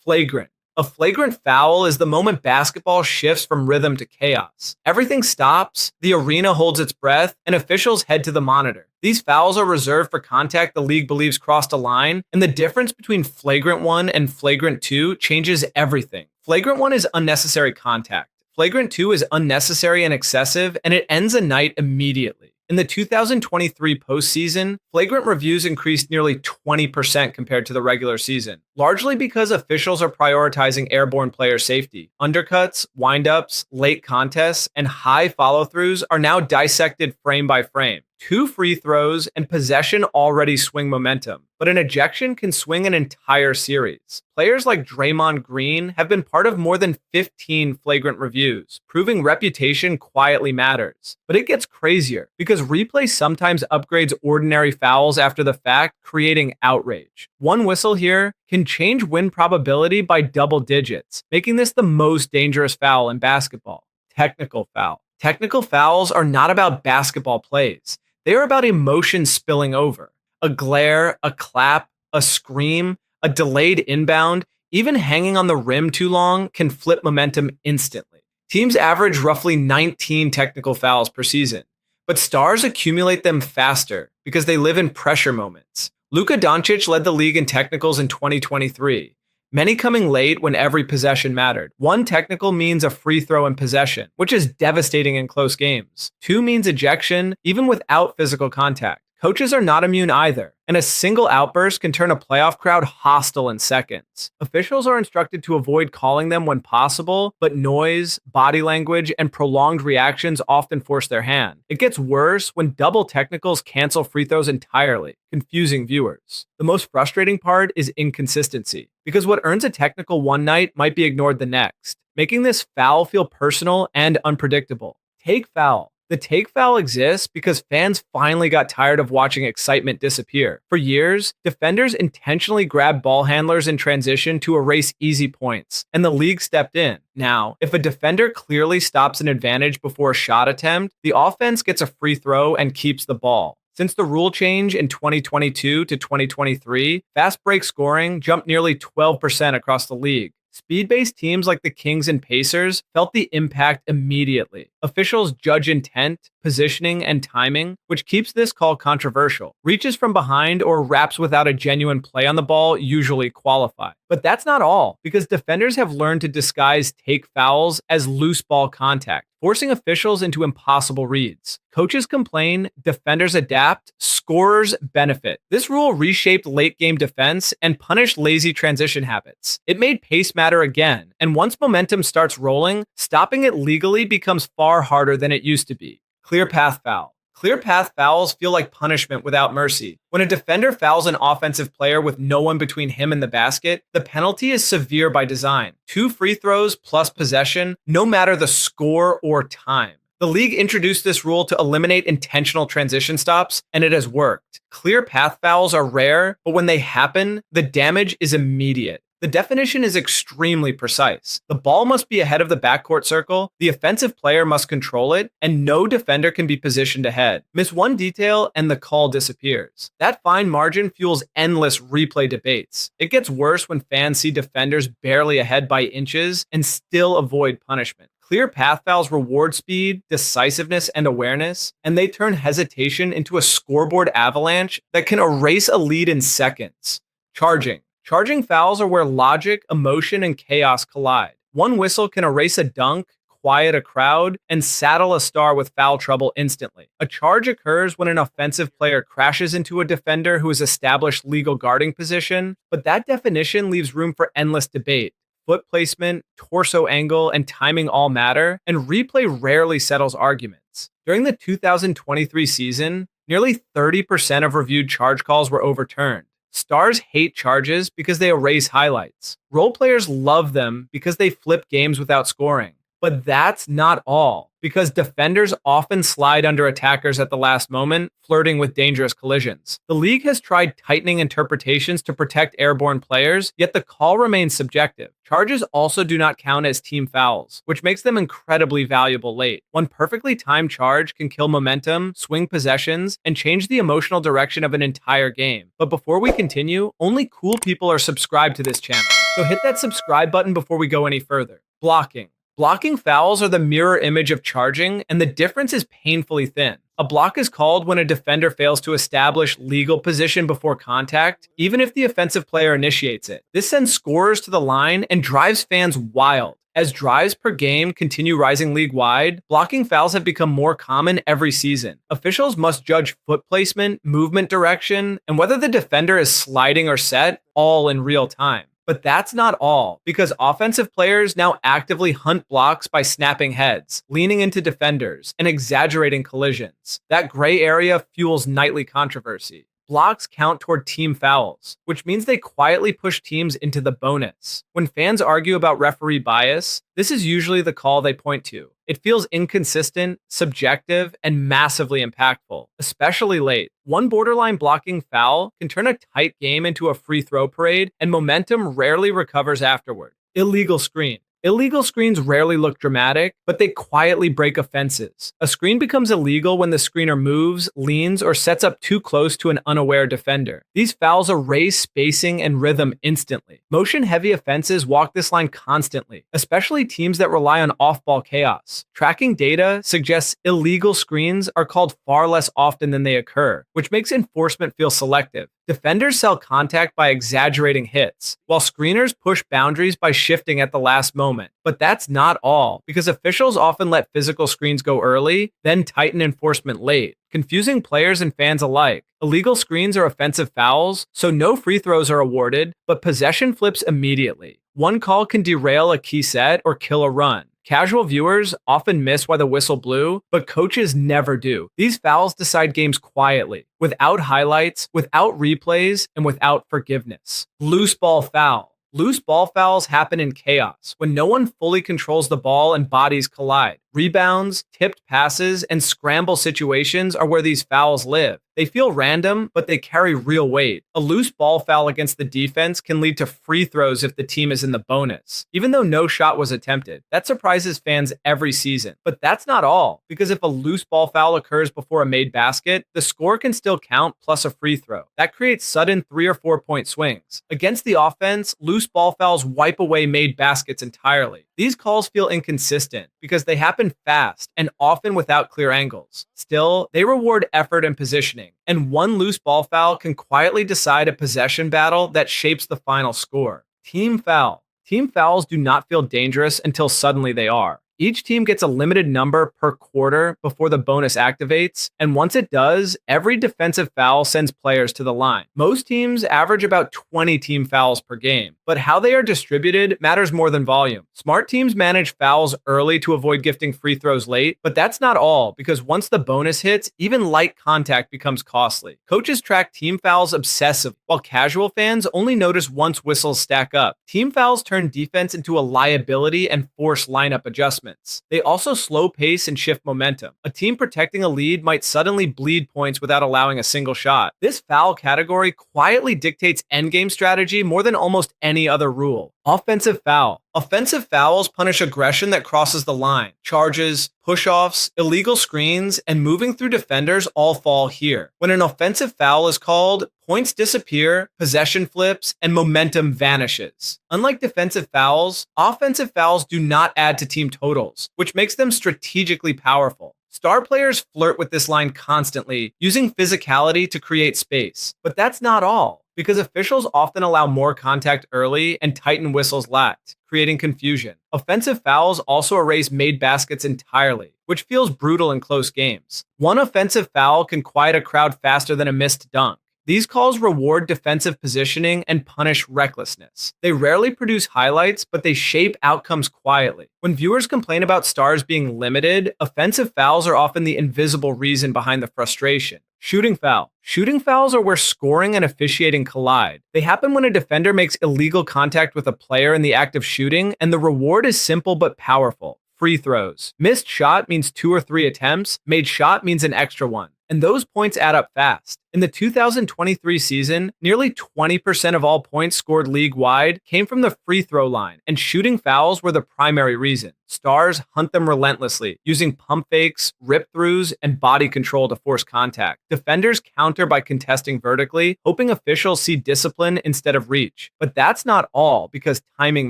Flagrant. A flagrant foul is the moment basketball shifts from rhythm to chaos. Everything stops, the arena holds its breath, and officials head to the monitor. These fouls are reserved for contact the league believes crossed a line, and the difference between flagrant 1 and flagrant 2 changes everything. Flagrant 1 is unnecessary contact. Flagrant 2 is unnecessary and excessive, and it ends a night immediately. In the 2023 postseason, flagrant reviews increased nearly 20% compared to the regular season, largely because officials are prioritizing airborne player safety. Undercuts, windups, late contests, and high follow-throughs are now dissected frame by frame. 2 free throws and possession already swing momentum, but an ejection can swing an entire series. Players like Draymond Green have been part of more than 15 flagrant reviews, proving reputation quietly matters. But it gets crazier, because replay sometimes upgrades ordinary fouls after the fact, creating outrage. One whistle here can change win probability by double digits, making this the most dangerous foul in basketball. Technical foul. Technical fouls are not about basketball plays. They are about emotion spilling over. A glare, a clap, a scream, a delayed inbound, even hanging on the rim too long can flip momentum instantly. Teams average roughly 19 technical fouls per season, but stars accumulate them faster because they live in pressure moments. Luka Doncic led the league in technicals in 2023. Many coming late when every possession mattered. 1 technical means a free throw in possession, which is devastating in close games. 2 means ejection, even without physical contact. Coaches are not immune either, and a single outburst can turn a playoff crowd hostile in seconds. Officials are instructed to avoid calling them when possible, but noise, body language, and prolonged reactions often force their hand. It gets worse when double technicals cancel free throws entirely, confusing viewers. The most frustrating part is inconsistency, because what earns a technical one night might be ignored the next, making this foul feel personal and unpredictable. Take foul. The take foul exists because fans finally got tired of watching excitement disappear. For years, defenders intentionally grabbed ball handlers in transition to erase easy points, and the league stepped in. Now, if a defender clearly stops an advantage before a shot attempt, the offense gets a free throw and keeps the ball. Since the rule change in 2022 to 2023, fast break scoring jumped nearly 12% across the league. Speed-based teams like the Kings and Pacers felt the impact immediately. Officials judge intent, positioning, and timing, which keeps this call controversial. Reaches from behind or wraps without a genuine play on the ball usually qualify. But that's not all, because defenders have learned to disguise take fouls as loose ball contact, forcing officials into impossible reads. Coaches complain, defenders adapt, scorers benefit. This rule reshaped late-game defense and punished lazy transition habits. It made pace matter again, and once momentum starts rolling, stopping it legally becomes far harder than it used to be. Clear path foul. Clear path fouls feel like punishment without mercy. When a defender fouls an offensive player with no one between him and the basket, the penalty is severe by design. 2 free throws plus possession, no matter the score or time. The league introduced this rule to eliminate intentional transition stops, and it has worked. Clear path fouls are rare, but when they happen, the damage is immediate. The definition is extremely precise. The ball must be ahead of the backcourt circle, the offensive player must control it, and no defender can be positioned ahead. Miss one detail and the call disappears. That fine margin fuels endless replay debates. It gets worse when fans see defenders barely ahead by inches and still avoid punishment. Clear path fouls reward speed, decisiveness, and awareness, and they turn hesitation into a scoreboard avalanche that can erase a lead in seconds. Charging. Charging fouls are where logic, emotion, and chaos collide. One whistle can erase a dunk, quiet a crowd, and saddle a star with foul trouble instantly. A charge occurs when an offensive player crashes into a defender who has established legal guarding position, but that definition leaves room for endless debate. Foot placement, torso angle, and timing all matter, and replay rarely settles arguments. During the 2023 season, nearly 30% of reviewed charge calls were overturned. Stars hate charges because they erase highlights. Role players love them because they flip games without scoring. But that's not all, because defenders often slide under attackers at the last moment, flirting with dangerous collisions. The league has tried tightening interpretations to protect airborne players, yet the call remains subjective. Charges also do not count as team fouls, which makes them incredibly valuable late. One perfectly timed charge can kill momentum, swing possessions, and change the emotional direction of an entire game. But before we continue, only cool people are subscribed to this channel. So hit that subscribe button before we go any further. Blocking. Blocking fouls are the mirror image of charging, and the difference is painfully thin. A block is called when a defender fails to establish legal position before contact, even if the offensive player initiates it. This sends scorers to the line and drives fans wild. As drives per game continue rising league-wide, blocking fouls have become more common every season. Officials must judge foot placement, movement direction, and whether the defender is sliding or set, all in real time. But that's not all, because offensive players now actively hunt blocks by snapping heads, leaning into defenders, and exaggerating collisions. That gray area fuels nightly controversy. Blocks count toward team fouls, which means they quietly push teams into the bonus. When fans argue about referee bias, this is usually the call they point to. It feels inconsistent, subjective, and massively impactful, especially late. One borderline blocking foul can turn a tight game into a free throw parade, and momentum rarely recovers afterward. Illegal screen. Illegal screens rarely look dramatic, but they quietly break offenses. A screen becomes illegal when the screener moves, leans, or sets up too close to an unaware defender. These fouls erase spacing and rhythm instantly. Motion-heavy offenses walk this line constantly, especially teams that rely on off-ball chaos. Tracking data suggests illegal screens are called far less often than they occur, which makes enforcement feel selective. Defenders sell contact by exaggerating hits, while screeners push boundaries by shifting at the last moment. But that's not all, because officials often let physical screens go early, then tighten enforcement late, confusing players and fans alike. Illegal screens are offensive fouls, so no free throws are awarded, but possession flips immediately. One call can derail a key set or kill a run. Casual viewers often miss why the whistle blew, but coaches never do. These fouls decide games quietly, without highlights, without replays, and without forgiveness. Loose ball foul. Loose ball fouls happen in chaos, when no one fully controls the ball and bodies collide. Rebounds, tipped passes, and scramble situations are where these fouls live. They feel random, but they carry real weight. A loose ball foul against the defense can lead to free throws if the team is in the bonus, even though no shot was attempted. That surprises fans every season. But that's not all, because if a loose ball foul occurs before a made basket, the score can still count plus a free throw. That creates sudden 3 or 4 point swings. Against the offense, loose ball fouls wipe away made baskets entirely. These calls feel inconsistent because they happen fast and often without clear angles. Still, they reward effort and positioning, and one loose ball foul can quietly decide a possession battle that shapes the final score. Team foul. Team fouls do not feel dangerous until suddenly they are. Each team gets a limited number per quarter before the bonus activates, and once it does, every defensive foul sends players to the line. Most teams average about 20 team fouls per game, but how they are distributed matters more than volume. Smart teams manage fouls early to avoid gifting free throws late, but that's not all, because once the bonus hits, even light contact becomes costly. Coaches track team fouls obsessively, while casual fans only notice once whistles stack up. Team fouls turn defense into a liability and force lineup adjustments. They also slow pace and shift momentum. A team protecting a lead might suddenly bleed points without allowing a single shot. This foul category quietly dictates endgame strategy more than almost any other rule. Offensive foul. Offensive fouls punish aggression that crosses the line. Charges, push-offs, illegal screens, and moving through defenders all fall here. When an offensive foul is called, points disappear, possession flips, and momentum vanishes. Unlike defensive fouls, offensive fouls do not add to team totals, which makes them strategically powerful. Star players flirt with this line constantly, using physicality to create space. But that's not all, because officials often allow more contact early and tighten whistles late, creating confusion. Offensive fouls also erase made baskets entirely, which feels brutal in close games. One offensive foul can quiet a crowd faster than a missed dunk. These calls reward defensive positioning and punish recklessness. They rarely produce highlights, but they shape outcomes quietly. When viewers complain about stars being limited, offensive fouls are often the invisible reason behind the frustration. Shooting foul. Shooting fouls are where scoring and officiating collide. They happen when a defender makes illegal contact with a player in the act of shooting, and the reward is simple but powerful. Free throws. Missed shot means 2 or 3 attempts. Made shot means an extra one. And those points add up fast. In the 2023 season, nearly 20% of all points scored league-wide came from the free throw line, and shooting fouls were the primary reason. Stars hunt them relentlessly, using pump fakes, rip throughs, and body control to force contact. Defenders counter by contesting vertically, hoping officials see discipline instead of reach. But that's not all, because timing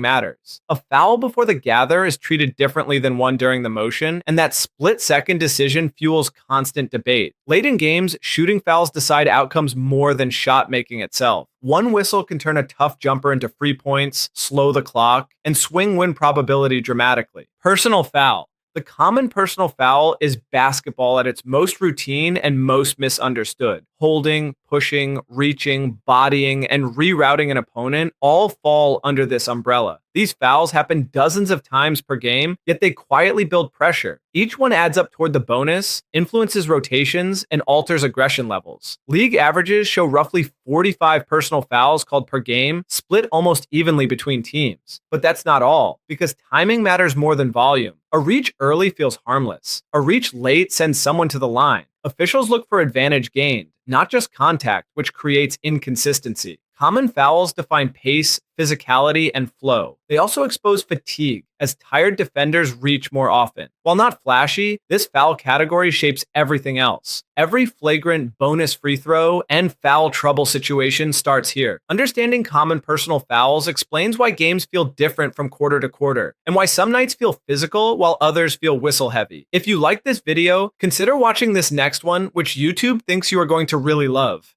matters. A foul before the gather is treated differently than one during the motion, and that split-second decision fuels constant debate. Late in games, shooting fouls decide outcomes more than shot making itself. One whistle can turn a tough jumper into free points, slow the clock, and swing win probability dramatically. Personal foul. The common personal foul is basketball at its most routine and most misunderstood. Holding, pushing, reaching, bodying, and rerouting an opponent all fall under this umbrella. These fouls happen dozens of times per game, yet they quietly build pressure. Each one adds up toward the bonus, influences rotations, and alters aggression levels. League averages show roughly 45 personal fouls called per game, split almost evenly between teams. But that's not all, because timing matters more than volume. A reach early feels harmless. A reach late sends someone to the line. Officials look for advantage gained, not just contact, which creates inconsistency. Common fouls define pace, physicality, and flow. They also expose fatigue, as tired defenders reach more often. While not flashy, this foul category shapes everything else. Every flagrant bonus free throw and foul trouble situation starts here. Understanding common personal fouls explains why games feel different from quarter to quarter, and why some nights feel physical while others feel whistle heavy. If you like this video, consider watching this next one, which YouTube thinks you are going to really love.